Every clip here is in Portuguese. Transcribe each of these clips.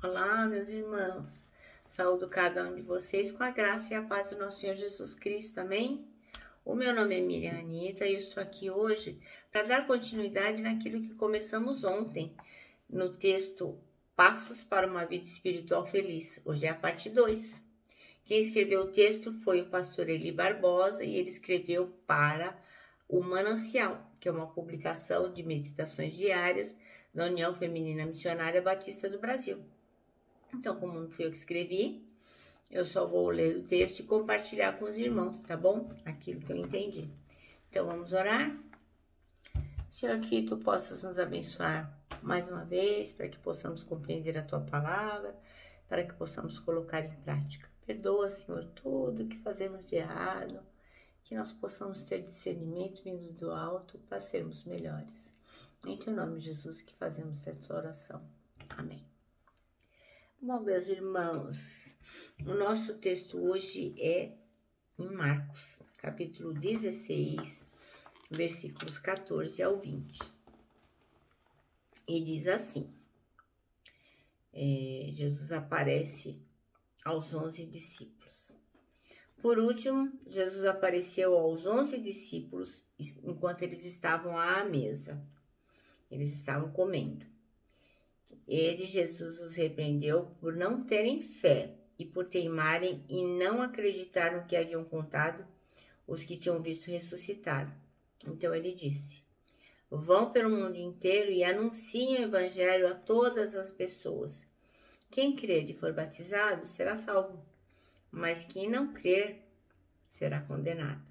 Olá, meus irmãos. Saúdo cada um de vocês com a graça e a paz do nosso Senhor Jesus Cristo, amém? O meu nome é Miriam Anita e eu estou aqui hoje para dar continuidade naquilo que começamos ontem, no texto Passos para uma Vida Espiritual Feliz. Hoje é a parte 2. Quem escreveu o texto foi o pastor Eli Barbosa e ele escreveu para o Manancial, que é uma publicação de meditações diárias da União Feminina Missionária Batista do Brasil. Então, como não fui eu que escrevi, eu só vou ler o texto e compartilhar com os irmãos, tá bom? Aquilo que eu entendi. Então, vamos orar? Senhor, que Tu possas nos abençoar mais uma vez, para que possamos compreender a Tua palavra, para que possamos colocar em prática. Perdoa, Senhor, tudo que fazemos de errado, que nós possamos ter discernimento vindo do alto para sermos melhores. Em Teu nome, Jesus, que fazemos essa oração. Amém. Bom, meus irmãos, o nosso texto hoje é em Marcos, capítulo 16, versículos 14 ao 20. E diz assim, Jesus aparece aos 11 discípulos. Por último, Jesus apareceu aos 11 discípulos enquanto eles estavam à mesa. Eles estavam comendo. Jesus, os repreendeu por não terem fé e por teimarem e não acreditar no que haviam contado os que tinham visto ressuscitado. Então ele disse, vão pelo mundo inteiro e anunciem o evangelho a todas as pessoas. Quem crer e for batizado será salvo, mas quem não crer será condenado.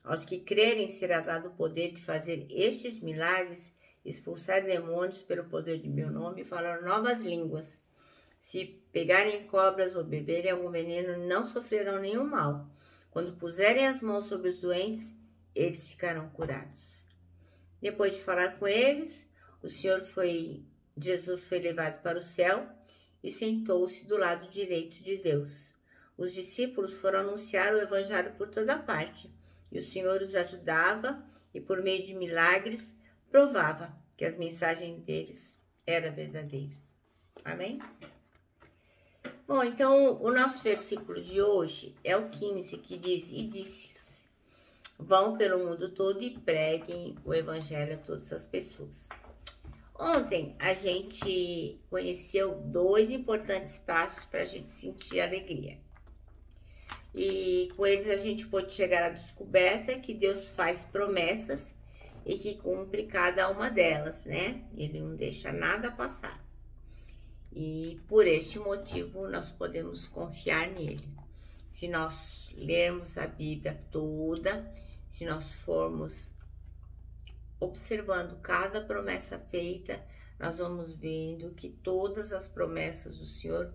Aos que crerem será dado o poder de fazer estes milagres, expulsar demônios pelo poder de meu nome e falar novas línguas. Se pegarem cobras ou beberem algum veneno, não sofrerão nenhum mal. Quando puserem as mãos sobre os doentes, eles ficarão curados. Depois de falar com eles, Jesus foi levado para o céu e sentou-se do lado direito de Deus. Os discípulos foram anunciar o evangelho por toda parte, e o Senhor os ajudava e, por meio de milagres, provava que as mensagens deles eram verdadeiras. Amém? Bom, então, o nosso versículo de hoje é o 15, que diz, e disse-lhes, vão pelo mundo todo e preguem o evangelho a todas as pessoas. Ontem, a gente conheceu 2 importantes passos para a gente sentir alegria. E com eles a gente pode chegar à descoberta que Deus faz promessas e que cumpre cada uma delas, né? Ele não deixa nada passar. E por este motivo nós podemos confiar nele. Se nós lermos a Bíblia toda, se nós formos observando cada promessa feita, nós vamos vendo que todas as promessas do Senhor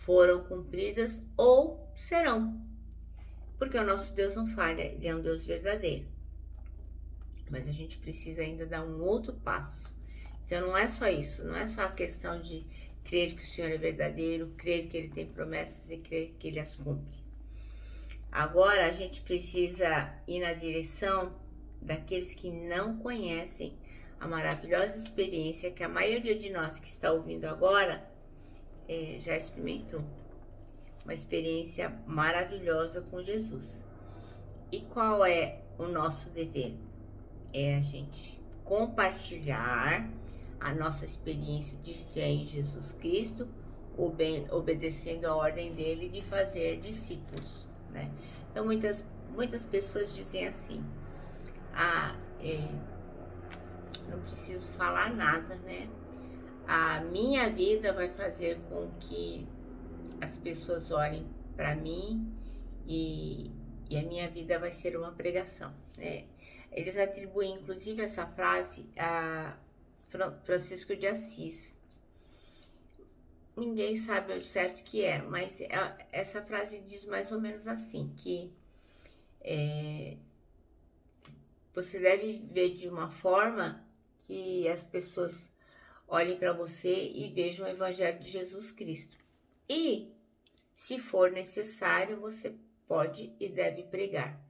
foram cumpridas ou serão. Porque o nosso Deus não falha, Ele é um Deus verdadeiro. Mas a gente precisa ainda dar um outro passo. Então não é só isso, não é só a questão de crer que o Senhor é verdadeiro, crer que Ele tem promessas e crer que Ele as cumpre. Agora a gente precisa ir na direção daqueles que não conhecem a maravilhosa experiência que a maioria de nós que está ouvindo agora já experimentou. Uma experiência maravilhosa com Jesus. E qual é o nosso dever? É a gente compartilhar a nossa experiência de fé em Jesus Cristo, obedecendo a ordem dele de fazer discípulos, né? Então, muitas pessoas dizem assim, não preciso falar nada, né? A minha vida vai fazer com que as pessoas olhem para mim e a minha vida vai ser uma pregação, né? Eles atribuem, inclusive, essa frase a Francisco de Assis. Ninguém sabe o certo que é, mas essa frase diz mais ou menos assim, que você deve viver de uma forma que as pessoas olhem para você e vejam o Evangelho de Jesus Cristo. E, se for necessário, você pode e deve pregar.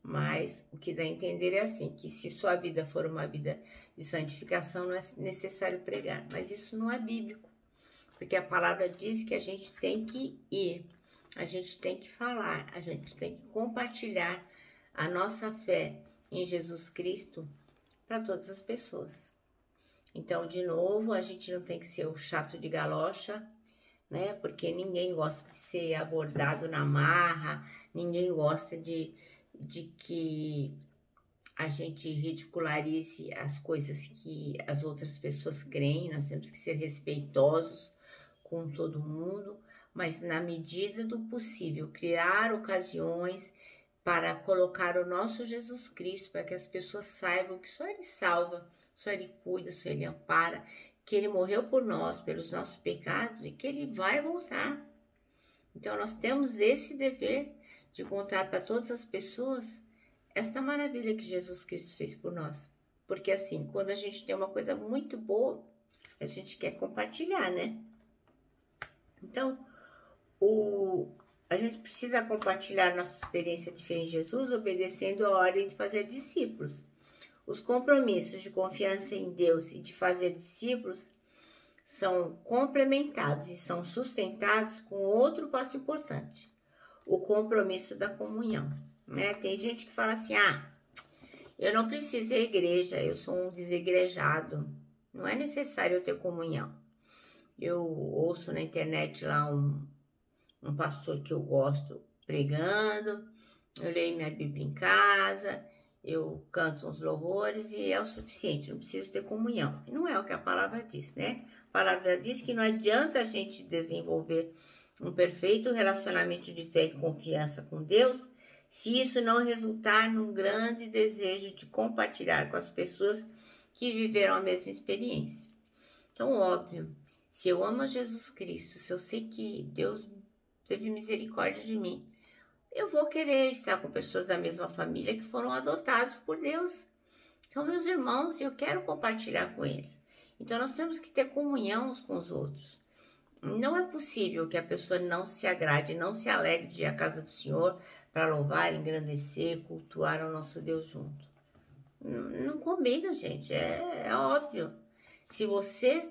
Mas o que dá a entender é assim, que se sua vida for uma vida de santificação, não é necessário pregar. Mas isso não é bíblico. Porque a palavra diz que a gente tem que ir, a gente tem que falar, a gente tem que compartilhar a nossa fé em Jesus Cristo para todas as pessoas. Então, de novo, a gente não tem que ser o chato de galocha, né? Porque ninguém gosta de ser abordado na marra, ninguém gosta de que a gente ridicularize as coisas que as outras pessoas creem. Nós temos que ser respeitosos com todo mundo, mas na medida do possível, criar ocasiões para colocar o nosso Jesus Cristo, para que as pessoas saibam que só Ele salva, só Ele cuida, só Ele ampara, que Ele morreu por nós, pelos nossos pecados e que Ele vai voltar. Então nós temos esse dever de contar para todas as pessoas esta maravilha que Jesus Cristo fez por nós. Porque assim, quando a gente tem uma coisa muito boa, a gente quer compartilhar, né? Então, a gente precisa compartilhar nossa experiência de fé em Jesus, obedecendo a ordem de fazer discípulos. Os compromissos de confiança em Deus e de fazer discípulos são complementados e são sustentados com outro passo importante, o compromisso da comunhão, né? Tem gente que fala assim, eu não preciso ir à igreja, eu sou um desigrejado, não é necessário eu ter comunhão. Eu ouço na internet lá um pastor que eu gosto pregando, eu leio minha Bíblia em casa, eu canto uns louvores e é o suficiente, não preciso ter comunhão. Não é o que a palavra diz, né? A palavra diz que não adianta a gente desenvolver um perfeito relacionamento de fé e confiança com Deus se isso não resultar num grande desejo de compartilhar com as pessoas que viveram a mesma experiência. Então, óbvio, se eu amo Jesus Cristo, se eu sei que Deus teve misericórdia de mim, eu vou querer estar com pessoas da mesma família que foram adotados por Deus. São meus irmãos e eu quero compartilhar com eles. Então, nós temos que ter comunhão uns com os outros. Não é possível que a pessoa não se agrade, não se alegre de ir à casa do Senhor para louvar, engrandecer, cultuar o nosso Deus junto. Não combina, gente, é óbvio. Se você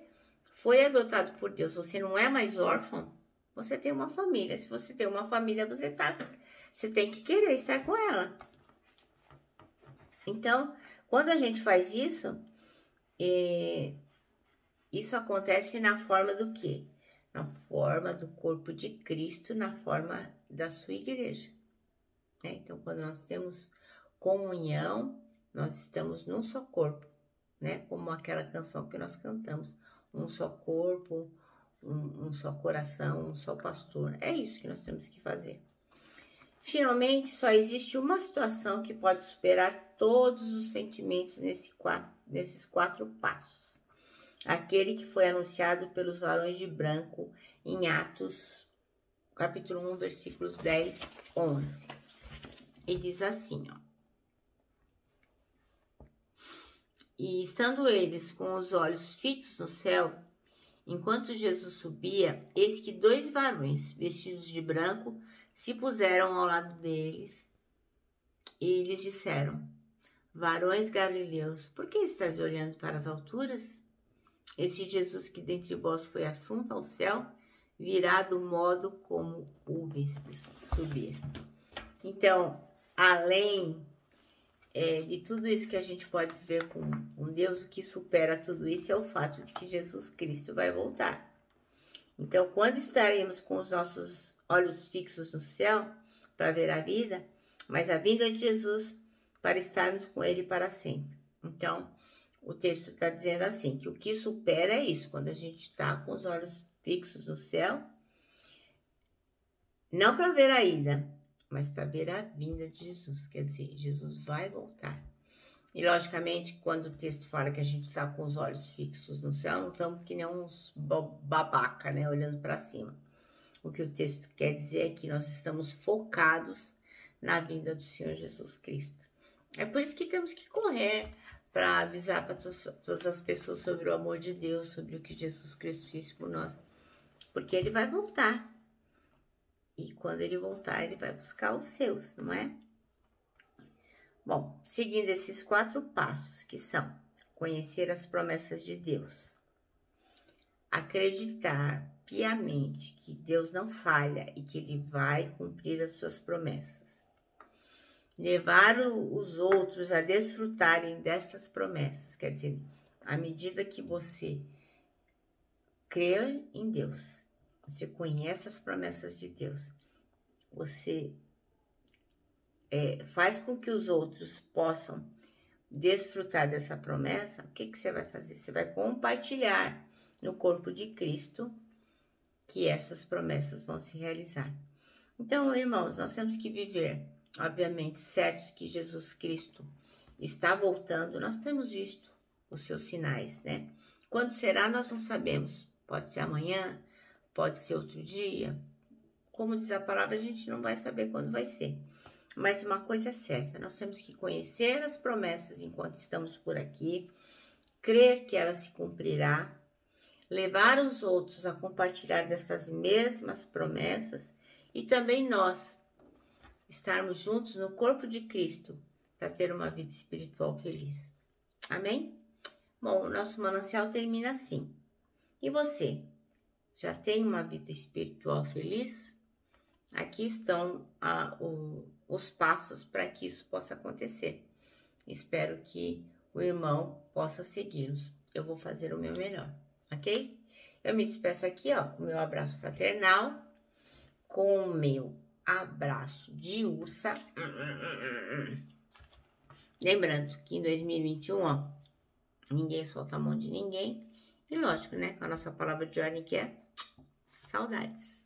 foi adotado por Deus, você não é mais órfão, você tem uma família. Se você tem uma família, você tem que querer estar com ela. Então, quando a gente faz isso, isso acontece na forma do quê? Na forma do corpo de Cristo, na forma da sua igreja. Né? Então, quando nós temos comunhão, nós estamos num só corpo, né? Como aquela canção que nós cantamos, um só corpo, um só coração, um só pastor. É isso que nós temos que fazer. Finalmente, só existe uma situação que pode superar todos os sentimentos nesses 4 passos. Aquele que foi anunciado pelos varões de branco em Atos, capítulo 1, versículos 10, 11. E diz assim, E estando eles com os olhos fitos no céu, enquanto Jesus subia, eis que 2 varões, vestidos de branco, se puseram ao lado deles e lhes disseram, varões galileus, por que estáis olhando para as alturas? Esse Jesus que dentre vós foi assunto ao céu, virá do modo como o vistes subir. Então, além de tudo isso que a gente pode ver com Deus, o que supera tudo isso é o fato de que Jesus Cristo vai voltar. Então, quando estaremos com os nossos olhos fixos no céu para ver a vida, mas a vinda de Jesus para estarmos com Ele para sempre. Então, o texto está dizendo assim, que o que supera é isso, quando a gente está com os olhos fixos no céu, não para ver a ida, mas para ver a vinda de Jesus, quer dizer, Jesus vai voltar. E, logicamente, quando o texto fala que a gente está com os olhos fixos no céu, não estamos que nem uns babaca, né, olhando para cima. O que o texto quer dizer é que nós estamos focados na vinda do Senhor Jesus Cristo. É por isso que temos que correr para avisar para todas as pessoas sobre o amor de Deus, sobre o que Jesus Cristo fez por nós. Porque Ele vai voltar. E quando Ele voltar, Ele vai buscar os seus, não é? Bom, seguindo esses 4 passos, que são conhecer as promessas de Deus, acreditar piamente que Deus não falha e que Ele vai cumprir as suas promessas. Levar os outros a desfrutarem destas promessas, quer dizer, à medida que você crê em Deus, você conhece as promessas de Deus, você faz com que os outros possam desfrutar dessa promessa, o que você vai fazer? Você vai compartilhar no corpo de Cristo que essas promessas vão se realizar. Então, irmãos, nós temos que viver, obviamente, certos que Jesus Cristo está voltando. Nós temos visto os seus sinais, né? Quando será, nós não sabemos. Pode ser amanhã, pode ser outro dia. Como diz a palavra, a gente não vai saber quando vai ser. Mas uma coisa é certa, nós temos que conhecer as promessas enquanto estamos por aqui, crer que ela se cumprirá, levar os outros a compartilhar dessas mesmas promessas e também nós estarmos juntos no corpo de Cristo para ter uma vida espiritual feliz. Amém? Bom, o nosso manancial termina assim. E você? Já tem uma vida espiritual feliz? Aqui estão os passos para que isso possa acontecer. Espero que o irmão possa segui-los. Eu vou fazer o meu melhor, ok? Eu me despeço aqui, ó, com o meu abraço fraternal, com o meu abraço de ursa. Lembrando que em 2021, ó, ninguém solta a mão de ninguém. E lógico, né, com a nossa palavra de ordem que é saudades.